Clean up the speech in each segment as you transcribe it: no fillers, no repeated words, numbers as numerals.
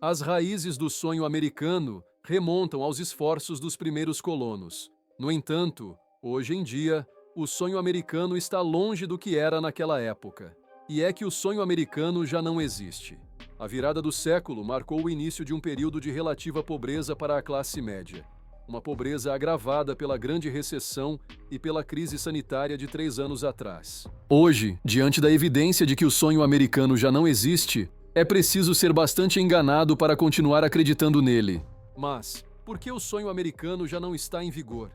As raízes do sonho americano remontam aos esforços dos primeiros colonos. No entanto, hoje em dia, o sonho americano está longe do que era naquela época. E é que o sonho americano já não existe. A virada do século marcou o início de um período de relativa pobreza para a classe média. Uma pobreza agravada pela Grande Recessão e pela crise sanitária de 3 anos atrás. Hoje, diante da evidência de que o sonho americano já não existe, é preciso ser bastante enganado para continuar acreditando nele. Mas, por que o sonho americano já não está em vigor?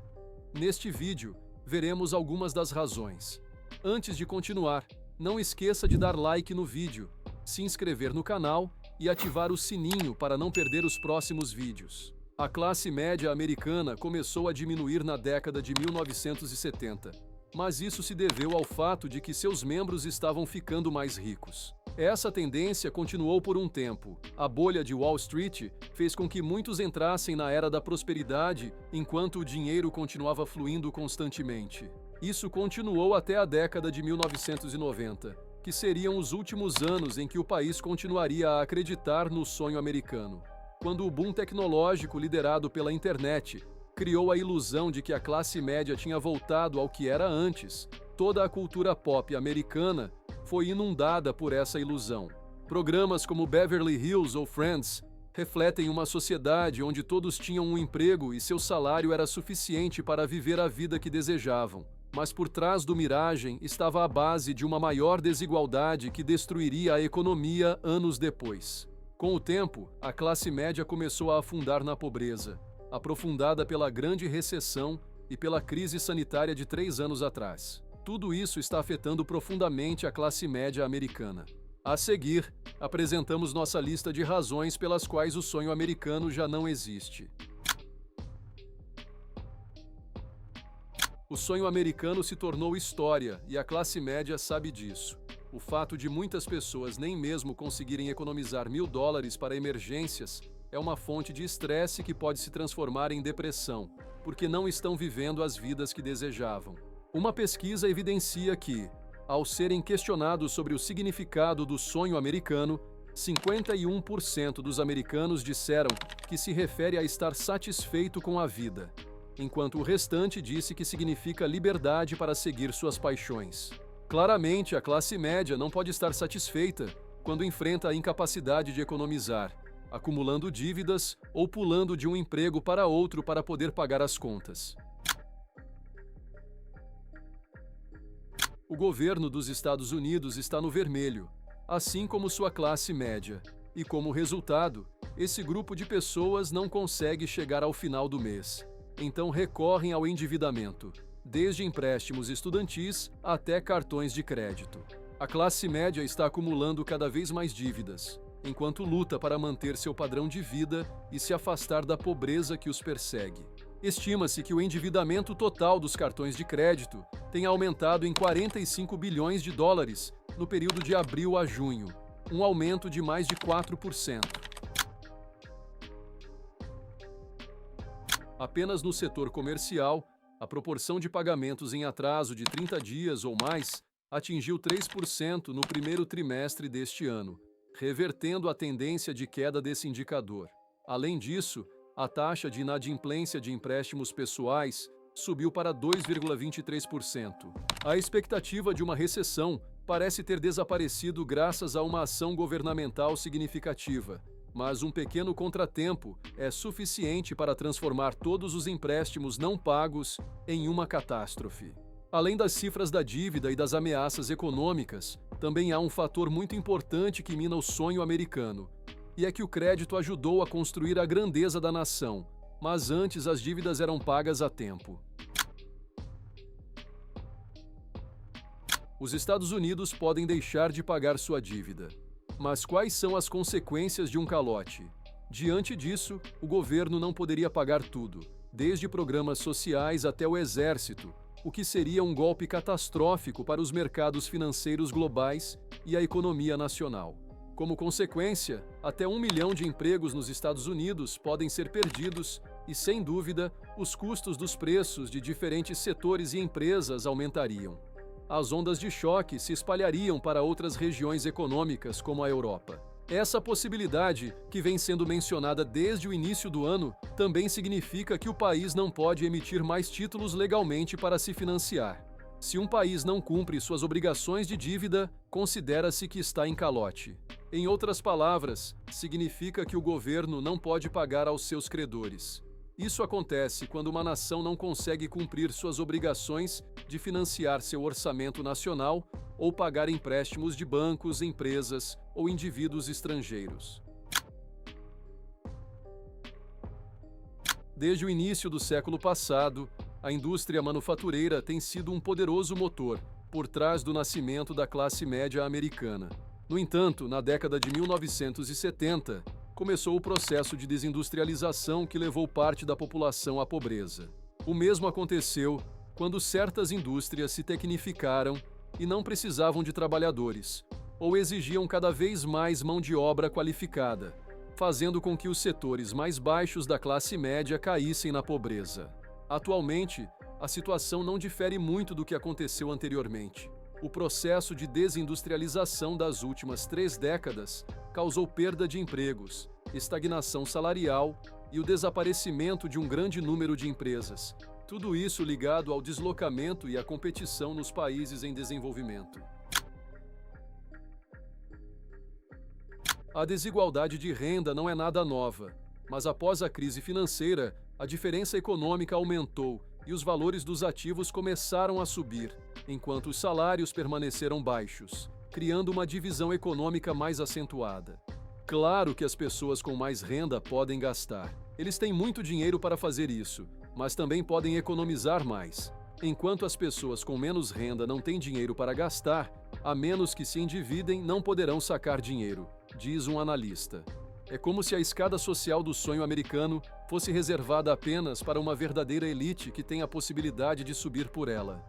Neste vídeo, veremos algumas das razões. Antes de continuar, não esqueça de dar like no vídeo, se inscrever no canal e ativar o sininho para não perder os próximos vídeos. A classe média americana começou a diminuir na década de 1970, mas isso se deveu ao fato de que seus membros estavam ficando mais ricos. Essa tendência continuou por um tempo. A bolha de Wall Street fez com que muitos entrassem na era da prosperidade, enquanto o dinheiro continuava fluindo constantemente. Isso continuou até a década de 1990, que seriam os últimos anos em que o país continuaria a acreditar no sonho americano. Quando o boom tecnológico liderado pela internet criou a ilusão de que a classe média tinha voltado ao que era antes, toda a cultura pop americana foi inundada por essa ilusão. Programas como Beverly Hills ou Friends refletem uma sociedade onde todos tinham um emprego e seu salário era suficiente para viver a vida que desejavam. Mas por trás do miragem estava a base de uma maior desigualdade que destruiria a economia anos depois. Com o tempo, a classe média começou a afundar na pobreza, aprofundada pela Grande Recessão e pela crise sanitária de 3 anos atrás. Tudo isso está afetando profundamente a classe média americana. A seguir, apresentamos nossa lista de razões pelas quais o sonho americano já não existe. O sonho americano se tornou história e a classe média sabe disso. O fato de muitas pessoas nem mesmo conseguirem economizar $1.000 para emergências é uma fonte de estresse que pode se transformar em depressão, porque não estão vivendo as vidas que desejavam. Uma pesquisa evidencia que, ao serem questionados sobre o significado do sonho americano, 51% dos americanos disseram que se refere a estar satisfeito com a vida, enquanto o restante disse que significa liberdade para seguir suas paixões. Claramente, a classe média não pode estar satisfeita quando enfrenta a incapacidade de economizar, acumulando dívidas ou pulando de um emprego para outro para poder pagar as contas. O governo dos Estados Unidos está no vermelho, assim como sua classe média, e como resultado, esse grupo de pessoas não consegue chegar ao final do mês. Então recorrem ao endividamento, desde empréstimos estudantis até cartões de crédito. A classe média está acumulando cada vez mais dívidas, enquanto luta para manter seu padrão de vida e se afastar da pobreza que os persegue. Estima-se que o endividamento total dos cartões de crédito tenha aumentado em $45 bilhões no período de abril a junho, um aumento de mais de 4%. Apenas no setor comercial, a proporção de pagamentos em atraso de 30 dias ou mais atingiu 3% no primeiro trimestre deste ano, revertendo a tendência de queda desse indicador. Além disso, a taxa de inadimplência de empréstimos pessoais subiu para 2,23%. A expectativa de uma recessão parece ter desaparecido graças a uma ação governamental significativa, mas um pequeno contratempo é suficiente para transformar todos os empréstimos não pagos em uma catástrofe. Além das cifras da dívida e das ameaças econômicas, também há um fator muito importante que mina o sonho americano, e é que o crédito ajudou a construir a grandeza da nação, mas antes as dívidas eram pagas a tempo. Os Estados Unidos podem deixar de pagar sua dívida. Mas quais são as consequências de um calote? Diante disso, o governo não poderia pagar tudo, desde programas sociais até o exército, o que seria um golpe catastrófico para os mercados financeiros globais e a economia nacional. Como consequência, até 1 milhão de empregos nos Estados Unidos podem ser perdidos e, sem dúvida, os custos dos preços de diferentes setores e empresas aumentariam. As ondas de choque se espalhariam para outras regiões econômicas, como a Europa. Essa possibilidade, que vem sendo mencionada desde o início do ano, também significa que o país não pode emitir mais títulos legalmente para se financiar. Se um país não cumpre suas obrigações de dívida, considera-se que está em calote. Em outras palavras, significa que o governo não pode pagar aos seus credores. Isso acontece quando uma nação não consegue cumprir suas obrigações de financiar seu orçamento nacional ou pagar empréstimos de bancos, empresas ou indivíduos estrangeiros. Desde o início do século passado, a indústria manufatureira tem sido um poderoso motor por trás do nascimento da classe média americana. No entanto, na década de 1970, começou o processo de desindustrialização que levou parte da população à pobreza. O mesmo aconteceu quando certas indústrias se tecnificaram e não precisavam de trabalhadores, ou exigiam cada vez mais mão de obra qualificada, fazendo com que os setores mais baixos da classe média caíssem na pobreza. Atualmente, a situação não difere muito do que aconteceu anteriormente. O processo de desindustrialização das últimas 3 décadas causou perda de empregos, estagnação salarial e o desaparecimento de um grande número de empresas. Tudo isso ligado ao deslocamento e à competição nos países em desenvolvimento. A desigualdade de renda não é nada nova, mas após a crise financeira, a diferença econômica aumentou e os valores dos ativos começaram a subir, enquanto os salários permaneceram baixos, criando uma divisão econômica mais acentuada. Claro que as pessoas com mais renda podem gastar. Eles têm muito dinheiro para fazer isso, mas também podem economizar mais. Enquanto as pessoas com menos renda não têm dinheiro para gastar, a menos que se endividem, não poderão sacar dinheiro, diz um analista. É como se a escada social do sonho americano fosse reservada apenas para uma verdadeira elite que tem a possibilidade de subir por ela.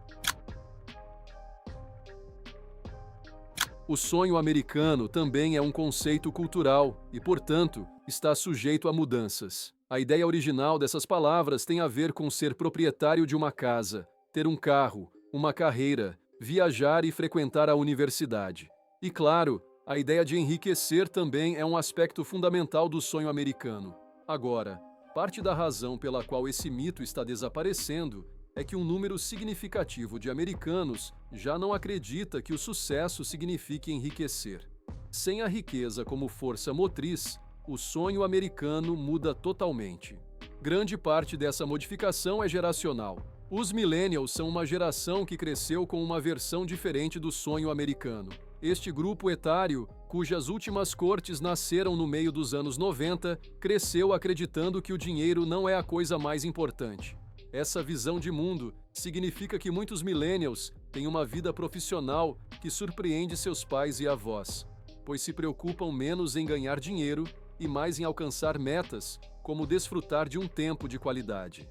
O sonho americano também é um conceito cultural e, portanto, está sujeito a mudanças. A ideia original dessas palavras tem a ver com ser proprietário de uma casa, ter um carro, uma carreira, viajar e frequentar a universidade. E, claro, a ideia de enriquecer também é um aspecto fundamental do sonho americano. Agora, parte da razão pela qual esse mito está desaparecendo é que um número significativo de americanos já não acredita que o sucesso signifique enriquecer. Sem a riqueza como força motriz, o sonho americano muda totalmente. Grande parte dessa modificação é geracional. Os millennials são uma geração que cresceu com uma versão diferente do sonho americano. Este grupo etário, cujas últimas cortes nasceram no meio dos anos 90, cresceu acreditando que o dinheiro não é a coisa mais importante. Essa visão de mundo significa que muitos millennials têm uma vida profissional que surpreende seus pais e avós, pois se preocupam menos em ganhar dinheiro e mais em alcançar metas, como desfrutar de um tempo de qualidade.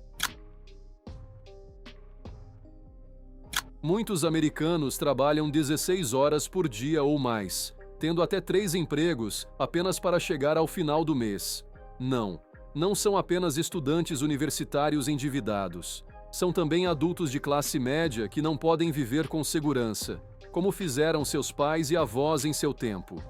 Muitos americanos trabalham 16 horas por dia ou mais, tendo até 3 empregos apenas para chegar ao final do mês. Não são apenas estudantes universitários endividados. São também adultos de classe média que não podem viver com segurança, como fizeram seus pais e avós em seu tempo.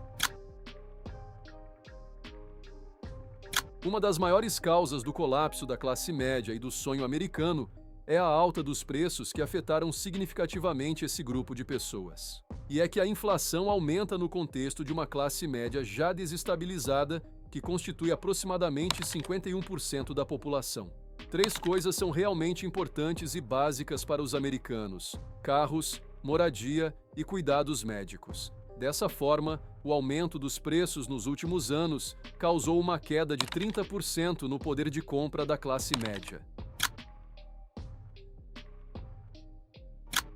Uma das maiores causas do colapso da classe média e do sonho americano é a alta dos preços que afetaram significativamente esse grupo de pessoas. E é que a inflação aumenta no contexto de uma classe média já desestabilizada, que constitui aproximadamente 51% da população. 3 coisas são realmente importantes e básicas para os americanos: carros, moradia e cuidados médicos. Dessa forma, o aumento dos preços nos últimos anos causou uma queda de 30% no poder de compra da classe média.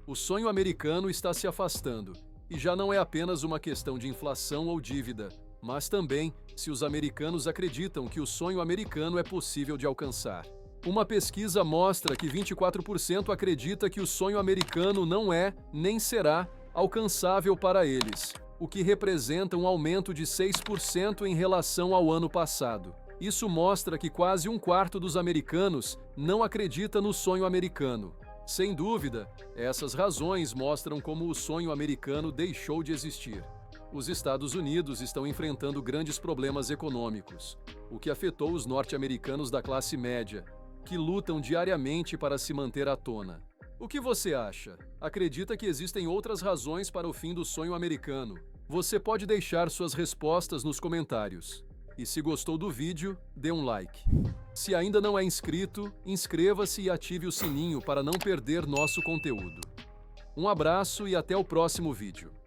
O sonho americano está se afastando, e já não é apenas uma questão de inflação ou dívida, mas também se os americanos acreditam que o sonho americano é possível de alcançar. Uma pesquisa mostra que 24% acredita que o sonho americano não é, nem será, alcançável para eles, o que representa um aumento de 6% em relação ao ano passado. Isso mostra que quase 1/4 dos americanos não acredita no sonho americano. Sem dúvida, essas razões mostram como o sonho americano deixou de existir. Os Estados Unidos estão enfrentando grandes problemas econômicos, o que afetou os norte-americanos da classe média, que lutam diariamente para se manter à tona. O que você acha? Acredita que existem outras razões para o fim do sonho americano? Você pode deixar suas respostas nos comentários. E se gostou do vídeo, dê um like. Se ainda não é inscrito, inscreva-se e ative o sininho para não perder nosso conteúdo. Um abraço e até o próximo vídeo.